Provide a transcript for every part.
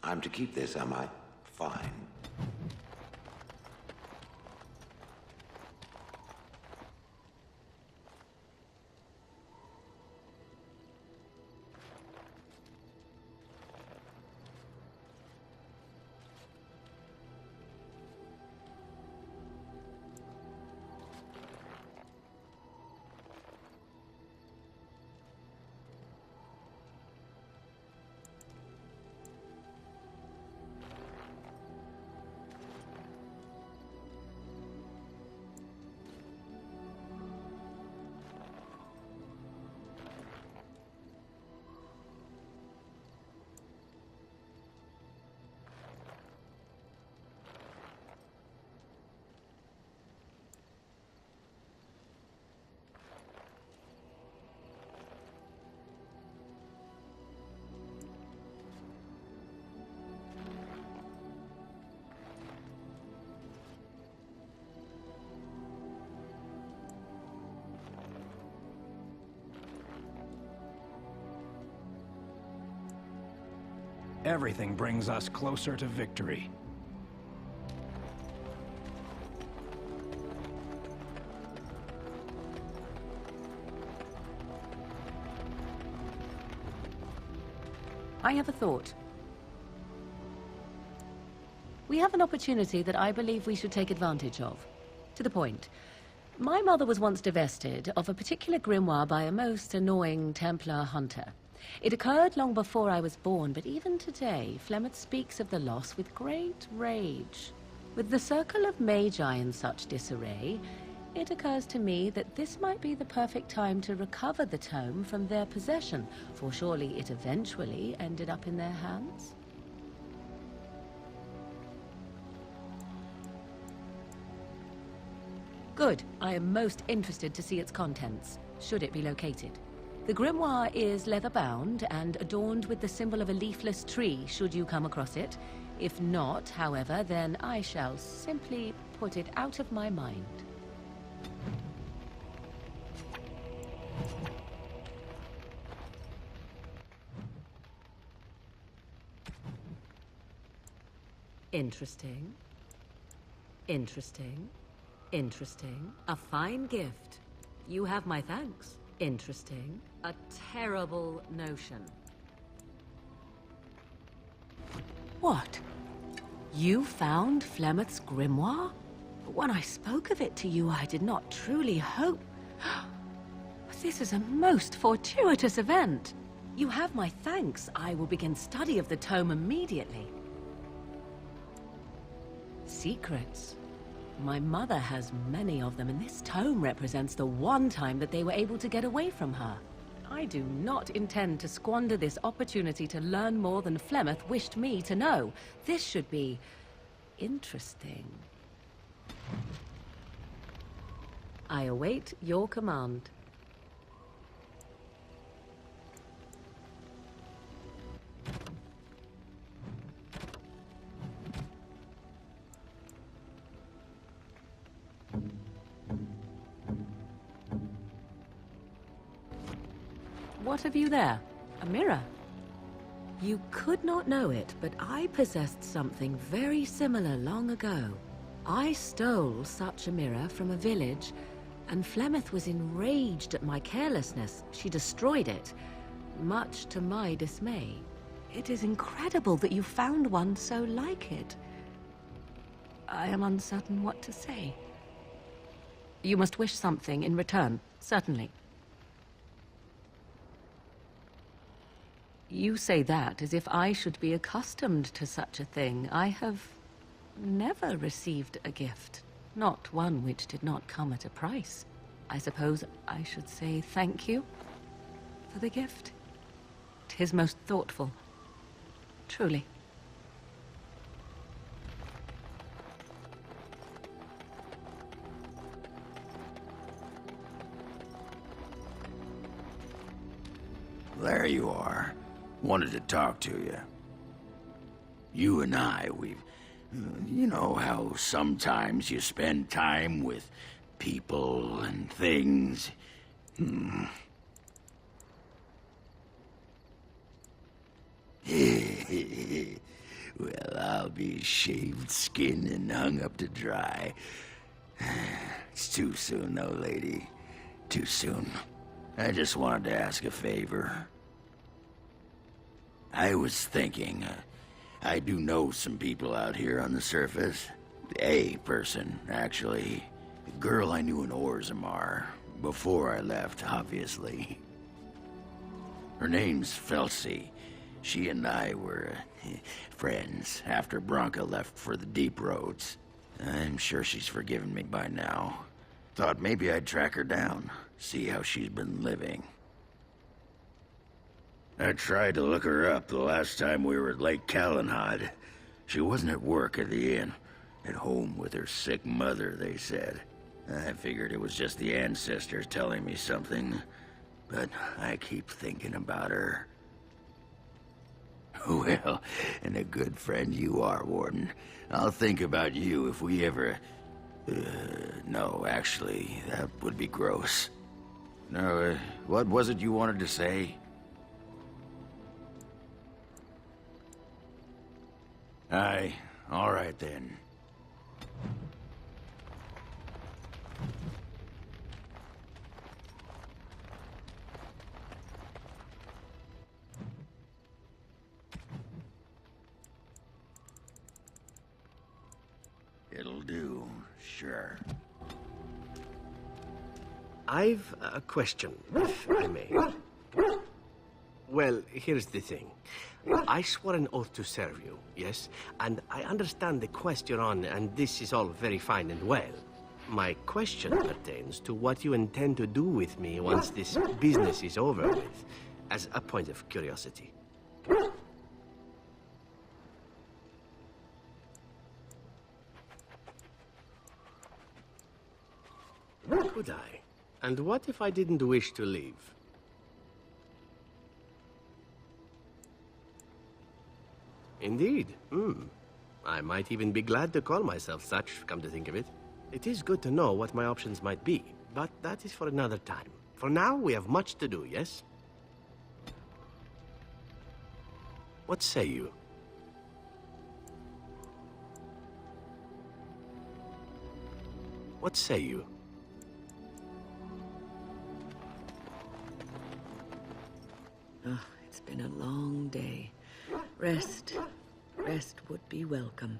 I'm to keep this, am I? Fine. Everything brings us closer to victory. I have a thought. We have an opportunity that I believe we should take advantage of. To the point. My mother was once divested of a particular grimoire by a most annoying Templar hunter. It occurred long before I was born, but even today, Flemeth speaks of the loss with great rage. With the circle of magi in such disarray, it occurs to me that this might be the perfect time to recover the tome from their possession, for surely it eventually ended up in their hands. Good. I am most interested to see its contents, should it be located. The grimoire is leather-bound and adorned with the symbol of a leafless tree, should you come across it. If not, however, then I shall simply put it out of my mind. Interesting. Interesting. Interesting. A fine gift. You have my thanks. Interesting. A terrible notion. What? You found Flemeth's grimoire? When I spoke of it to you, I did not truly hope... This is a most fortuitous event. You have my thanks. I will begin study of the tome immediately. Secrets. My mother has many of them, and this tome represents the one time that they were able to get away from her. I do not intend to squander this opportunity to learn more than Flemeth wished me to know. This should be interesting. I await your command. What have you there? A mirror? You could not know it, but I possessed something very similar long ago. I stole such a mirror from a village, and Flemeth was enraged at my carelessness. She destroyed it, much to my dismay. It is incredible that you found one so like it. I am uncertain what to say. You must wish something in return, certainly. You say that as if I should be accustomed to such a thing. I have never received a gift, not one which did not come at a price. I suppose I should say thank you for the gift. 'Tis most thoughtful, truly. There you are. Wanted to talk to you. You and I, you know how sometimes you spend time with people and things. Well, I'll be shaved, skinned, and hung up to dry. It's too soon, though, lady. Too soon. I just wanted to ask a favor. I was thinking, I do know some people out here on the surface. A person, actually. A girl I knew in Orzammar. Before I left, obviously. Her name's Felsi. She and I were friends after Branka left for the deep roads. I'm sure she's forgiven me by now. Thought maybe I'd track her down, see how she's been living. I tried to look her up the last time we were at Lake Calenhad. She wasn't at work at the inn. At home with her sick mother, they said. I figured it was just the ancestors telling me something, but I keep thinking about her. Well, and a good friend you are, Warden. I'll think about you if we ever... no, actually, that would be gross. No, what was it you wanted to say? Aye, all right then. It'll do, sure. I've a question, if I may. Well, here's the thing. I swore an oath to serve you, yes? And I understand the quest you're on, and this is all very fine and well. My question pertains to what you intend to do with me once this business is over with, as a point of curiosity. Could I? And what if I didn't wish to leave? Indeed. I might even be glad to call myself such, come to think of it. It is good to know what my options might be, but that is for another time. For now, we have much to do, yes? What say you? What say you? Oh, it's been a long day. Rest would be welcome.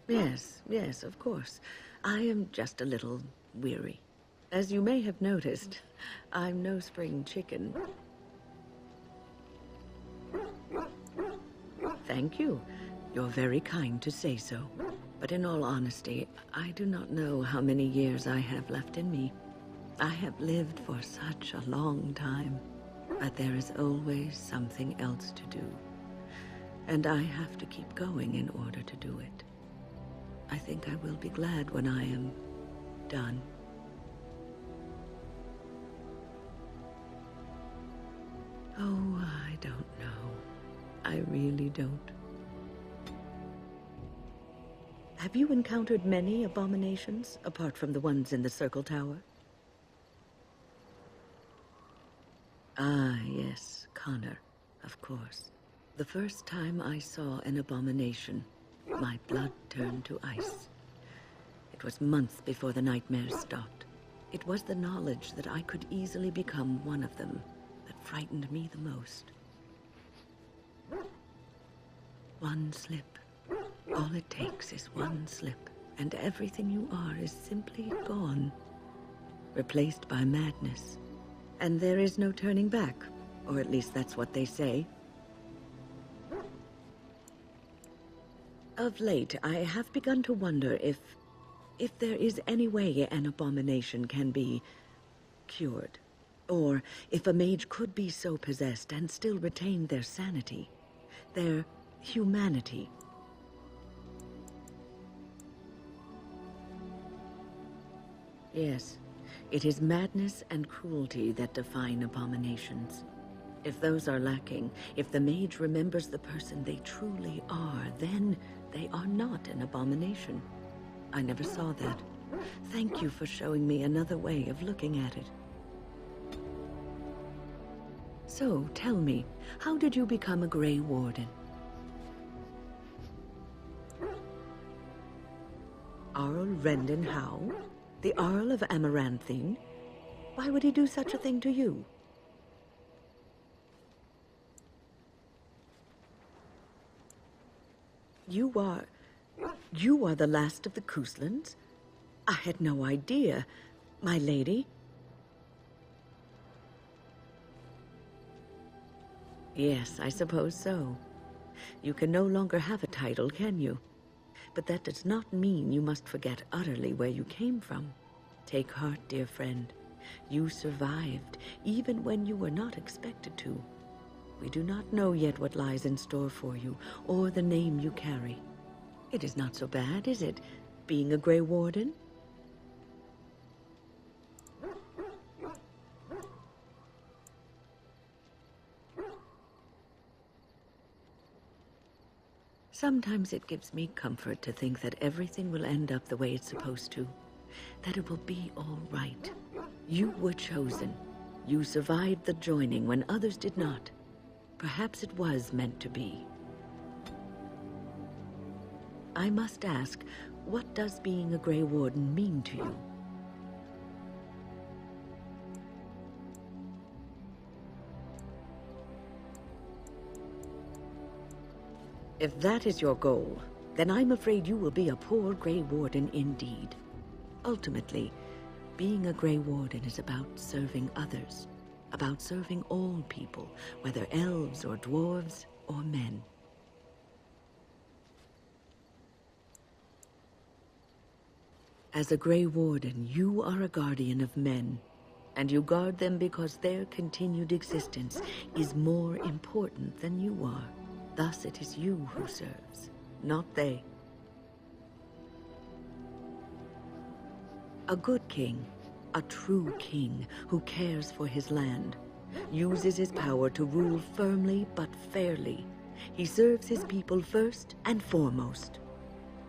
Yes, of course. I am just a little weary. As you may have noticed, I'm no spring chicken. Thank you. You're very kind to say so. But in all honesty, I do not know how many years I have left in me. I have lived for such a long time. But there is always something else to do. And I have to keep going in order to do it. I think I will be glad when I am done. Oh, I don't know. I really don't. Have you encountered many abominations, apart from the ones in the Circle Tower? Ah, yes, Connor, of course. The first time I saw an abomination, my blood turned to ice. It was months before the nightmares stopped. It was the knowledge that I could easily become one of them that frightened me the most. One slip. All it takes is one slip, and everything you are is simply gone, replaced by madness. And there is no turning back, or at least that's what they say. Of late, I have begun to wonder if there is any way an abomination can be cured, or if a mage could be so possessed and still retain their sanity, their humanity. Yes. It is madness and cruelty that define abominations. If those are lacking, if the mage remembers the person they truly are, then they are not an abomination. I never saw that. Thank you for showing me another way of looking at it. So, tell me, how did you become a Grey Warden? Arl Rendon Howe? The Earl of Amaranthine? Why would he do such a thing to you? You are the last of the Couslands? I had no idea, my lady. Yes, I suppose so. You can no longer have a title, can you? But that does not mean you must forget utterly where you came from. Take heart, dear friend. You survived, even when you were not expected to. We do not know yet what lies in store for you, or the name you carry. It is not so bad, is it, being a Grey Warden? Sometimes it gives me comfort to think that everything will end up the way it's supposed to. That it will be all right. You were chosen. You survived the joining when others did not. Perhaps it was meant to be. I must ask, what does being a Grey Warden mean to you? If that is your goal, then I'm afraid you will be a poor Grey Warden indeed. Ultimately, being a Grey Warden is about serving others, about serving all people, whether elves or dwarves or men. As a Grey Warden, you are a guardian of men, and you guard them because their continued existence is more important than you are. Thus it is you who serves, not they. A good king, a true king who cares for his land, uses his power to rule firmly but fairly. He serves his people first and foremost.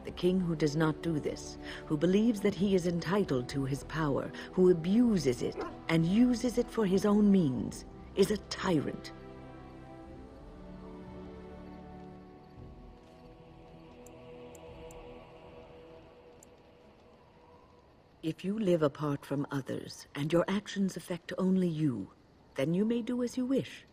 The king who does not do this, who believes that he is entitled to his power, who abuses it and uses it for his own means, is a tyrant. If you live apart from others, and your actions affect only you, then you may do as you wish.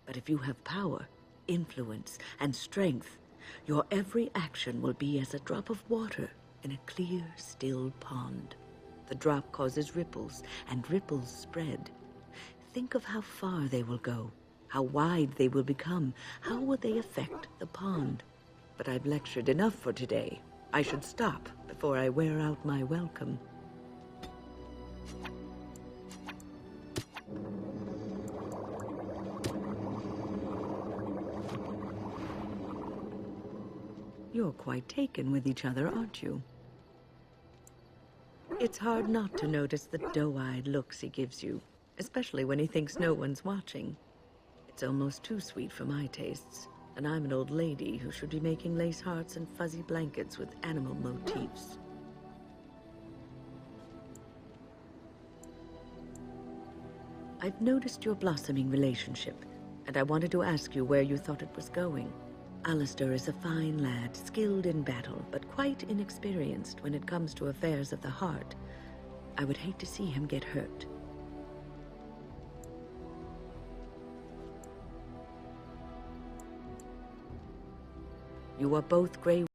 But if you have power, influence, and strength, your every action will be as a drop of water in a clear, still pond. The drop causes ripples, and ripples spread. Think of how far they will go, how wide they will become, how will they affect the pond. But I've lectured enough for today. I should stop before I wear out my welcome. You're quite taken with each other, aren't you? It's hard not to notice the doe-eyed looks he gives you, especially when he thinks no one's watching. It's almost too sweet for my tastes, and I'm an old lady who should be making lace hearts and fuzzy blankets with animal motifs. I've noticed your blossoming relationship, and I wanted to ask you where you thought it was going. Alistair is a fine lad, skilled in battle, but quite inexperienced when it comes to affairs of the heart. I would hate to see him get hurt. You are both Grey